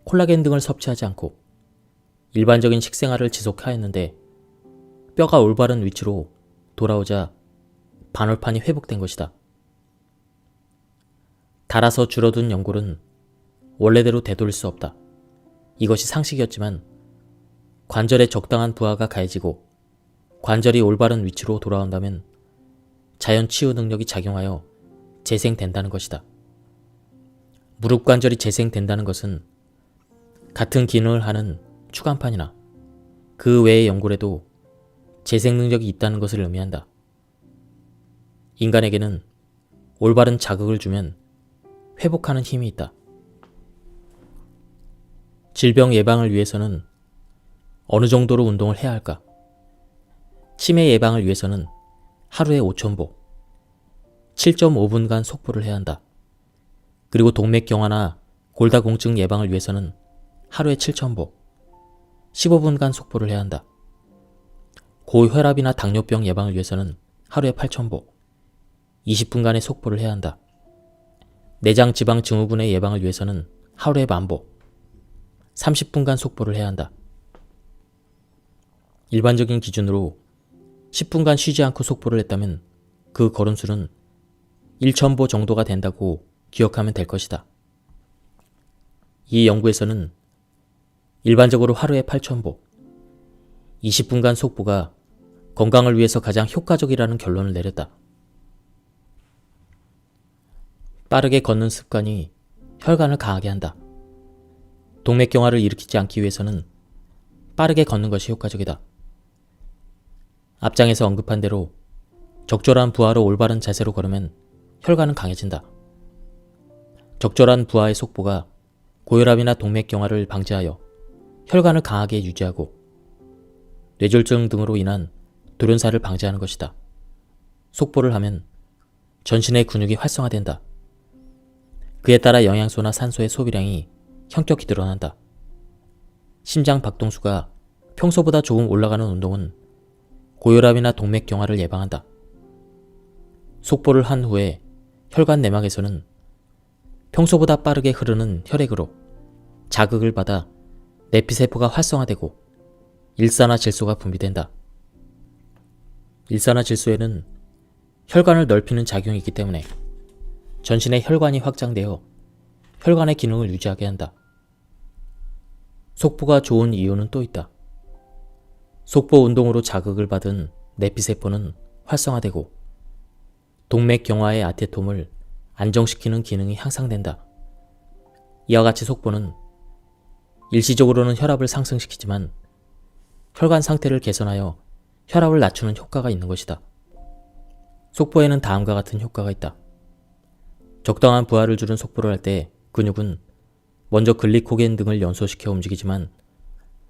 콜라겐 등을 섭취하지 않고 일반적인 식생활을 지속하였는데 뼈가 올바른 위치로 돌아오자 반월판이 회복된 것이다. 닳아서 줄어든 연골은 원래대로 되돌릴 수 없다. 이것이 상식이었지만 관절에 적당한 부하가 가해지고 관절이 올바른 위치로 돌아온다면 자연 치유 능력이 작용하여 재생된다는 것이다. 무릎 관절이 재생된다는 것은 같은 기능을 하는 추간판이나 그 외의 연골에도 재생 능력이 있다는 것을 의미한다. 인간에게는 올바른 자극을 주면 회복하는 힘이 있다. 질병 예방을 위해서는 어느 정도로 운동을 해야 할까? 치매 예방을 위해서는 하루에 5,000보, 7.5분간 속보를 해야 한다. 그리고 동맥경화나 골다공증 예방을 위해서는 하루에 7,000보, 15분간 속보를 해야 한다. 고혈압이나 당뇨병 예방을 위해서는 하루에 8,000보, 20분간의 속보를 해야 한다. 내장 지방 증후군의 예방을 위해서는 하루에 10,000보, 30분간 속보를 해야 한다. 일반적인 기준으로 10분간 쉬지 않고 속보를 했다면 그 걸음수는 1,000보 정도가 된다고 기억하면 될 것이다. 이 연구에서는 일반적으로 하루에 8,000보, 20분간 속보가 건강을 위해서 가장 효과적이라는 결론을 내렸다. 빠르게 걷는 습관이 혈관을 강하게 한다. 동맥경화를 일으키지 않기 위해서는 빠르게 걷는 것이 효과적이다. 앞장에서 언급한 대로 적절한 부하로 올바른 자세로 걸으면 혈관은 강해진다. 적절한 부하의 속보가 고혈압이나 동맥경화를 방지하여 혈관을 강하게 유지하고 뇌졸중 등으로 인한 돌연사를 방지하는 것이다. 속보를 하면 전신의 근육이 활성화된다. 그에 따라 영양소나 산소의 소비량이 현격히 늘어난다. 심장 박동수가 평소보다 조금 올라가는 운동은 고혈압이나 동맥경화를 예방한다. 속보를 한 후에 혈관 내막에서는 평소보다 빠르게 흐르는 혈액으로 자극을 받아 내피세포가 활성화되고 일산화질소가 분비된다. 일산화질소에는 혈관을 넓히는 작용이 있기 때문에 전신의 혈관이 확장되어 혈관의 기능을 유지하게 한다. 속보가 좋은 이유는 또 있다. 속보 운동으로 자극을 받은 내피세포는 활성화되고 동맥 경화의 아테톰을 안정시키는 기능이 향상된다. 이와 같이 속보는 일시적으로는 혈압을 상승시키지만 혈관 상태를 개선하여 혈압을 낮추는 효과가 있는 것이다. 속보에는 다음과 같은 효과가 있다. 적당한 부하를 주는 속보를 할 때 근육은 먼저 글리코겐 등을 연소시켜 움직이지만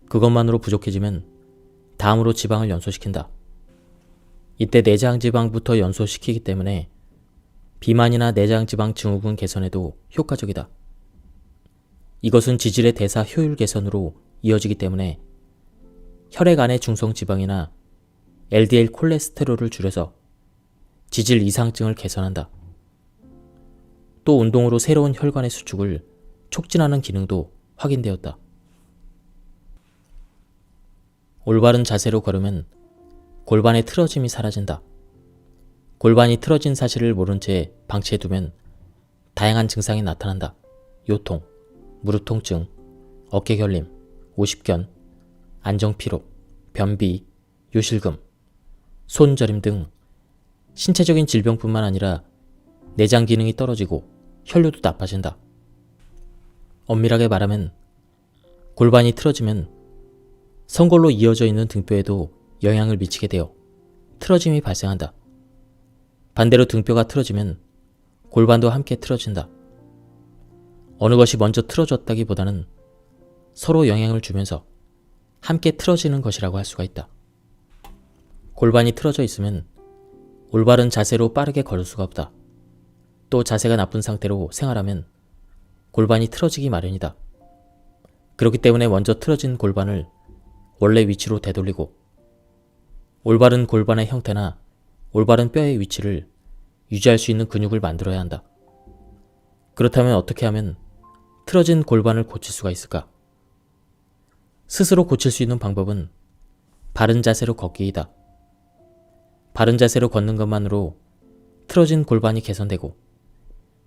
그것만으로 부족해지면 다음으로 지방을 연소시킨다. 이때 내장지방부터 연소시키기 때문에 비만이나 내장지방 증후군 개선에도 효과적이다. 이것은 지질의 대사 효율 개선으로 이어지기 때문에 혈액 안의 중성지방이나 LDL 콜레스테롤을 줄여서 지질 이상증을 개선한다. 또 운동으로 새로운 혈관의 수축을 촉진하는 기능도 확인되었다. 올바른 자세로 걸으면 골반의 틀어짐이 사라진다. 골반이 틀어진 사실을 모른 채 방치해두면 다양한 증상이 나타난다. 요통, 무릎 통증, 어깨 결림, 오십견, 안정피로, 변비, 요실금, 손저림 등 신체적인 질병뿐만 아니라 내장 기능이 떨어지고 혈류도 나빠진다. 엄밀하게 말하면 골반이 틀어지면 성골로 이어져 있는 등뼈에도 영향을 미치게 되어 틀어짐이 발생한다. 반대로 등뼈가 틀어지면 골반도 함께 틀어진다. 어느 것이 먼저 틀어졌다기보다는 서로 영향을 주면서 함께 틀어지는 것이라고 할 수가 있다. 골반이 틀어져 있으면 올바른 자세로 빠르게 걸을 수가 없다. 또 자세가 나쁜 상태로 생활하면 골반이 틀어지기 마련이다. 그렇기 때문에 먼저 틀어진 골반을 원래 위치로 되돌리고 올바른 골반의 형태나 올바른 뼈의 위치를 유지할 수 있는 근육을 만들어야 한다. 그렇다면 어떻게 하면 틀어진 골반을 고칠 수가 있을까? 스스로 고칠 수 있는 방법은 바른 자세로 걷기이다. 바른 자세로 걷는 것만으로 틀어진 골반이 개선되고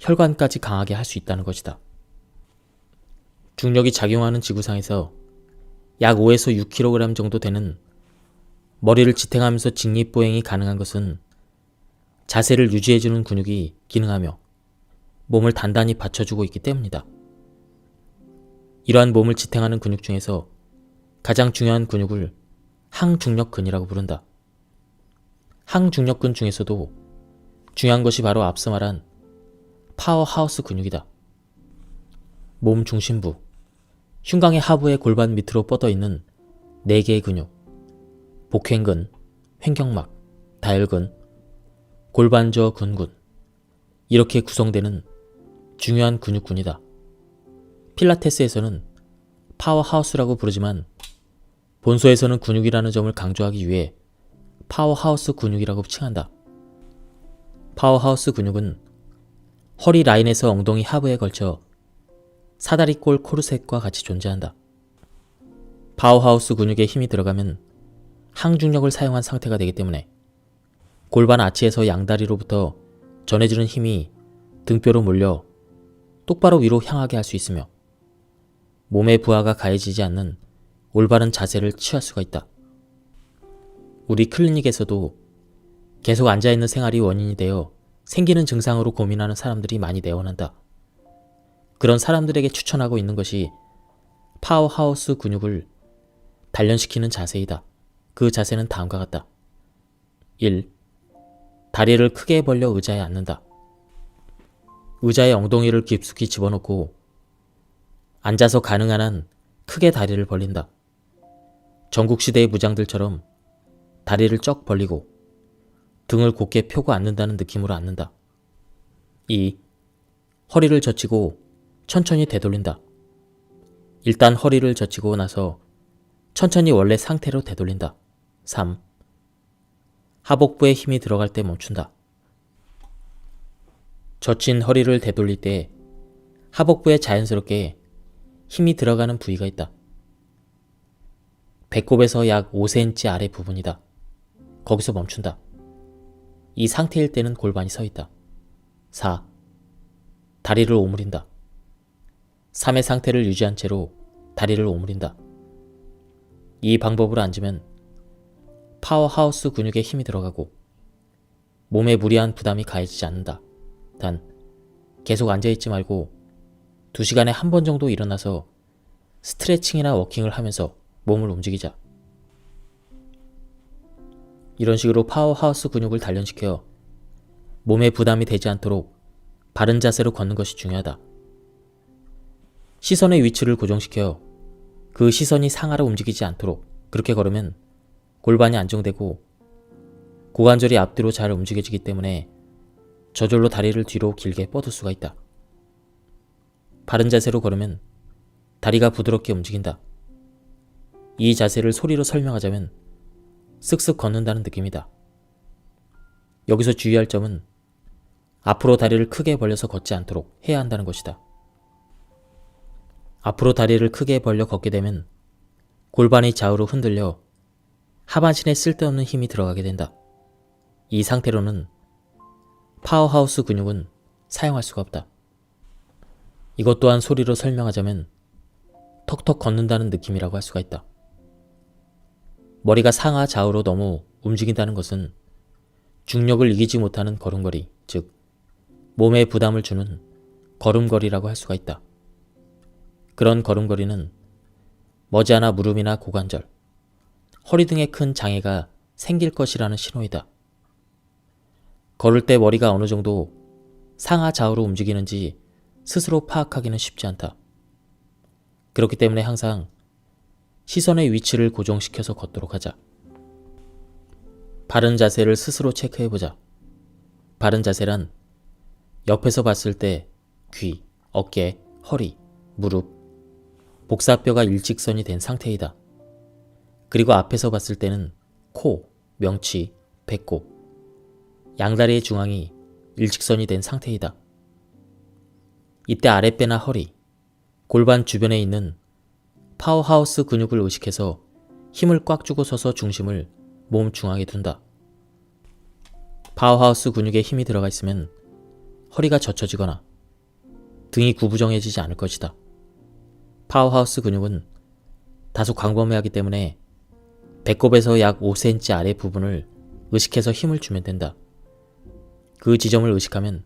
혈관까지 강하게 할 수 있다는 것이다. 중력이 작용하는 지구상에서 약 5에서 6kg 정도 되는 머리를 지탱하면서 직립보행이 가능한 것은 자세를 유지해주는 근육이 기능하며 몸을 단단히 받쳐주고 있기 때문이다. 이러한 몸을 지탱하는 근육 중에서 가장 중요한 근육을 항중력근이라고 부른다. 항중력근 중에서도 중요한 것이 바로 앞서 말한 파워하우스 근육이다. 몸 중심부, 흉곽의 하부의 골반 밑으로 뻗어있는 4개의 근육, 복횡근, 횡격막, 다혈근, 골반저 근군, 이렇게 구성되는 중요한 근육군이다. 필라테스에서는 파워하우스라고 부르지만 본소에서는 근육이라는 점을 강조하기 위해 파워하우스 근육이라고 칭한다. 파워하우스 근육은 허리 라인에서 엉덩이 하부에 걸쳐 사다리꼴 코르셋과 같이 존재한다. 파워하우스 근육에 힘이 들어가면 항중력을 사용한 상태가 되기 때문에 골반 아치에서 양다리로부터 전해지는 힘이 등뼈로 몰려 똑바로 위로 향하게 할 수 있으며 몸의 부하가 가해지지 않는 올바른 자세를 취할 수가 있다. 우리 클리닉에서도 계속 앉아있는 생활이 원인이 되어 생기는 증상으로 고민하는 사람들이 많이 내원한다. 그런 사람들에게 추천하고 있는 것이 파워하우스 근육을 단련시키는 자세이다. 그 자세는 다음과 같다. 1. 다리를 크게 벌려 의자에 앉는다. 의자에 엉덩이를 깊숙이 집어넣고 앉아서 가능한 한 크게 다리를 벌린다. 전국시대의 무장들처럼 다리를 쩍 벌리고 등을 곧게 펴고 앉는다는 느낌으로 앉는다. 2. 허리를 젖히고 천천히 되돌린다. 일단 허리를 젖히고 나서 천천히 원래 상태로 되돌린다. 3. 하복부에 힘이 들어갈 때 멈춘다. 젖힌 허리를 되돌릴 때 하복부에 자연스럽게 힘이 들어가는 부위가 있다. 배꼽에서 약 5cm 아래 부분이다. 거기서 멈춘다. 이 상태일 때는 골반이 서 있다. 4. 다리를 오므린다. 3의 상태를 유지한 채로 다리를 오므린다. 이 방법으로 앉으면 파워하우스 근육에 힘이 들어가고 몸에 무리한 부담이 가해지지 않는다. 단, 계속 앉아있지 말고 2시간에 한 번 정도 일어나서 스트레칭이나 워킹을 하면서 몸을 움직이자. 이런 식으로 파워하우스 근육을 단련시켜 몸에 부담이 되지 않도록 바른 자세로 걷는 것이 중요하다. 시선의 위치를 고정시켜 그 시선이 상하로 움직이지 않도록 그렇게 걸으면 골반이 안정되고 고관절이 앞뒤로 잘 움직여지기 때문에 저절로 다리를 뒤로 길게 뻗을 수가 있다. 바른 자세로 걸으면 다리가 부드럽게 움직인다. 이 자세를 소리로 설명하자면 쓱쓱 걷는다는 느낌이다. 여기서 주의할 점은 앞으로 다리를 크게 벌려서 걷지 않도록 해야 한다는 것이다. 앞으로 다리를 크게 벌려 걷게 되면 골반이 좌우로 흔들려 하반신에 쓸데없는 힘이 들어가게 된다. 이 상태로는 파워하우스 근육은 사용할 수가 없다. 이것 또한 소리로 설명하자면 턱턱 걷는다는 느낌이라고 할 수가 있다. 머리가 상하 좌우로 너무 움직인다는 것은 중력을 이기지 못하는 걸음걸이, 즉 몸에 부담을 주는 걸음걸이라고 할 수가 있다. 그런 걸음걸이는 머지않아 무릎이나 고관절, 허리 등에 큰 장애가 생길 것이라는 신호이다. 걸을 때 머리가 어느 정도 상하 좌우로 움직이는지 스스로 파악하기는 쉽지 않다. 그렇기 때문에 항상 시선의 위치를 고정시켜서 걷도록 하자. 바른 자세를 스스로 체크해보자. 바른 자세란 옆에서 봤을 때 귀, 어깨, 허리, 무릎, 복사뼈가 일직선이 된 상태이다. 그리고 앞에서 봤을 때는 코, 명치, 배꼽, 양다리의 중앙이 일직선이 된 상태이다. 이때 아랫배나 허리, 골반 주변에 있는 파워하우스 근육을 의식해서 힘을 꽉 주고 서서 중심을 몸 중앙에 둔다. 파워하우스 근육에 힘이 들어가 있으면 허리가 젖혀지거나 등이 구부정해지지 않을 것이다. 파워하우스 근육은 다소 광범위하기 때문에 배꼽에서 약 5cm 아래 부분을 의식해서 힘을 주면 된다. 그 지점을 의식하면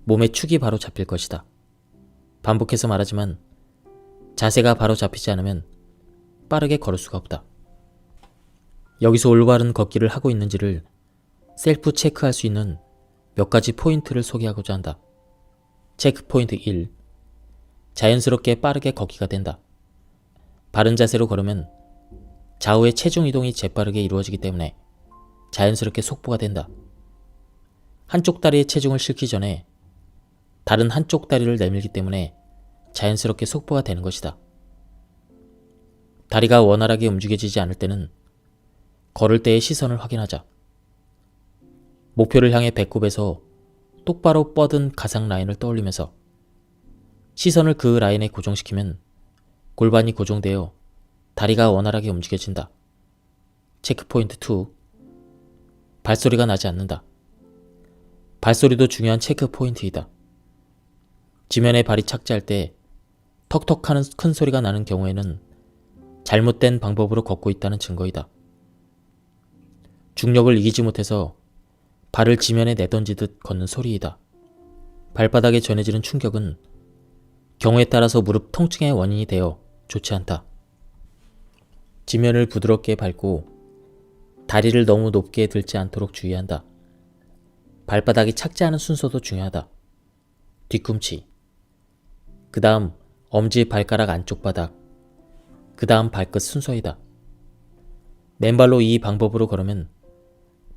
몸의 축이 바로 잡힐 것이다. 반복해서 말하지만 자세가 바로 잡히지 않으면 빠르게 걸을 수가 없다. 여기서 올바른 걷기를 하고 있는지를 셀프 체크할 수 있는 몇 가지 포인트를 소개하고자 한다. 체크 포인트 1. 자연스럽게 빠르게 걷기가 된다. 바른 자세로 걸으면 좌우의 체중 이동이 재빠르게 이루어지기 때문에 자연스럽게 속보가 된다. 한쪽 다리에 체중을 싣기 전에 다른 한쪽 다리를 내밀기 때문에 자연스럽게 속보가 되는 것이다. 다리가 원활하게 움직여지지 않을 때는 걸을 때의 시선을 확인하자. 목표를 향해 배꼽에서 똑바로 뻗은 가상 라인을 떠올리면서 시선을 그 라인에 고정시키면 골반이 고정되어 다리가 원활하게 움직여진다. 체크포인트 2. 발소리가 나지 않는다. 발소리도 중요한 체크포인트이다. 지면에 발이 착지할 때 턱턱 하는 큰 소리가 나는 경우에는 잘못된 방법으로 걷고 있다는 증거이다. 중력을 이기지 못해서 발을 지면에 내던지듯 걷는 소리이다. 발바닥에 전해지는 충격은 경우에 따라서 무릎 통증의 원인이 되어 좋지 않다. 지면을 부드럽게 밟고 다리를 너무 높게 들지 않도록 주의한다. 발바닥이 착지하는 순서도 중요하다. 뒤꿈치, 그 다음 엄지 발가락 안쪽 바닥, 그 다음 발끝 순서이다. 맨발로 이 방법으로 걸으면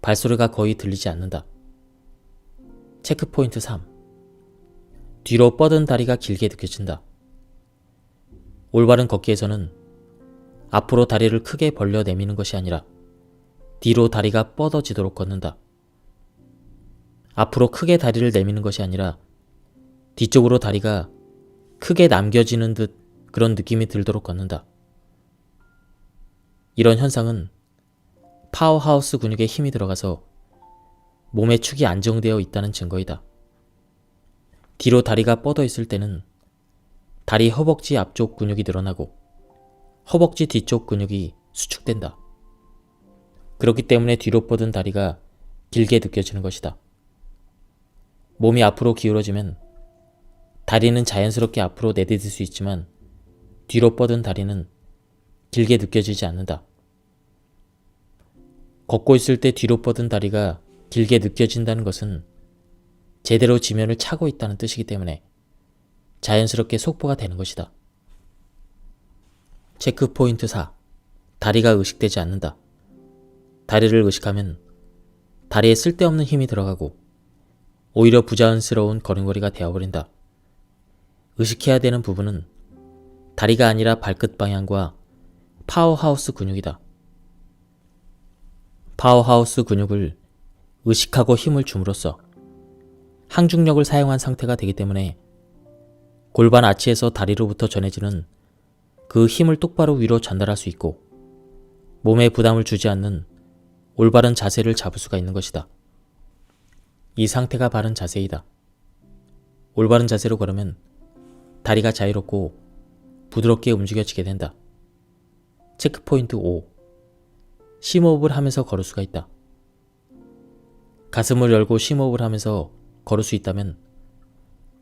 발소리가 거의 들리지 않는다. 체크포인트 3. 뒤로 뻗은 다리가 길게 느껴진다. 올바른 걷기에서는 앞으로 다리를 크게 벌려 내미는 것이 아니라 뒤로 다리가 뻗어지도록 걷는다. 앞으로 크게 다리를 내미는 것이 아니라 뒤쪽으로 다리가 크게 남겨지는 듯 그런 느낌이 들도록 걷는다. 이런 현상은 파워하우스 근육에 힘이 들어가서 몸의 축이 안정되어 있다는 증거이다. 뒤로 다리가 뻗어 있을 때는 다리 허벅지 앞쪽 근육이 늘어나고 허벅지 뒤쪽 근육이 수축된다. 그렇기 때문에 뒤로 뻗은 다리가 길게 느껴지는 것이다. 몸이 앞으로 기울어지면 다리는 자연스럽게 앞으로 내디딜 수 있지만 뒤로 뻗은 다리는 길게 느껴지지 않는다. 걷고 있을 때 뒤로 뻗은 다리가 길게 느껴진다는 것은 제대로 지면을 차고 있다는 뜻이기 때문에 자연스럽게 속보가 되는 것이다. 체크 포인트 4. 다리가 의식되지 않는다. 다리를 의식하면 다리에 쓸데없는 힘이 들어가고 오히려 부자연스러운 걸음걸이가 되어버린다. 의식해야 되는 부분은 다리가 아니라 발끝 방향과 파워하우스 근육이다. 파워하우스 근육을 의식하고 힘을 줌으로써 항중력을 사용한 상태가 되기 때문에 골반 아치에서 다리로부터 전해지는 그 힘을 똑바로 위로 전달할 수 있고 몸에 부담을 주지 않는 올바른 자세를 잡을 수가 있는 것이다. 이 상태가 바른 자세이다. 올바른 자세로 걸으면 다리가 자유롭고 부드럽게 움직여지게 된다. 체크포인트 5. 심호흡을 하면서 걸을 수가 있다. 가슴을 열고 심호흡을 하면서 걸을 수 있다면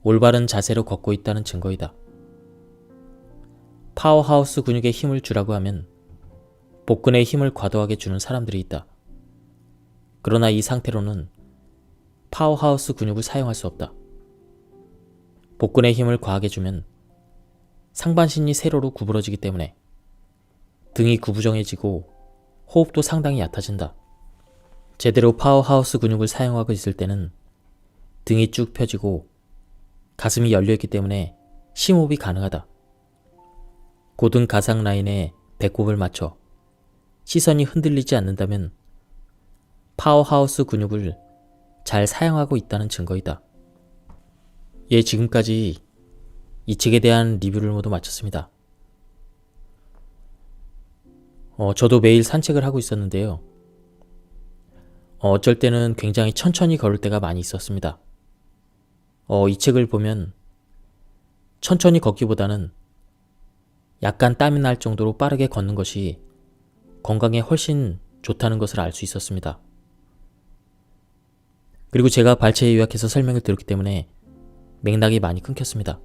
올바른 자세로 걷고 있다는 증거이다. 파워하우스 근육에 힘을 주라고 하면 복근에 힘을 과도하게 주는 사람들이 있다. 그러나 이 상태로는 파워하우스 근육을 사용할 수 없다. 복근에 힘을 과하게 주면 상반신이 세로로 구부러지기 때문에 등이 구부정해지고 호흡도 상당히 얕아진다. 제대로 파워하우스 근육을 사용하고 있을 때는 등이 쭉 펴지고 가슴이 열려있기 때문에 심호흡이 가능하다. 고등 가상 라인에 배꼽을 맞춰 시선이 흔들리지 않는다면 파워하우스 근육을 잘 사용하고 있다는 증거이다. 예, 지금까지 이 책에 대한 리뷰를 모두 마쳤습니다. 저도 매일 산책을 하고 있었는데요. 어쩔 때는 굉장히 천천히 걸을 때가 많이 있었습니다. 이 책을 보면 천천히 걷기보다는 약간 땀이 날 정도로 빠르게 걷는 것이 건강에 훨씬 좋다는 것을 알 수 있었습니다. 그리고 제가 발췌에 요약해서 설명을 드렸기 때문에 맥락이 많이 끊겼습니다.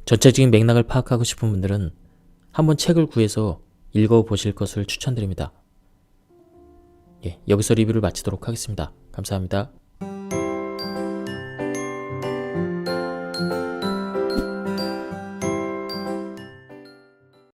전체적인 맥락을 파악하고 싶은 분들은 한번 책을 구해서 읽어보실 것을 추천드립니다. 예, 여기서 리뷰를 마치도록 하겠습니다. 감사합니다.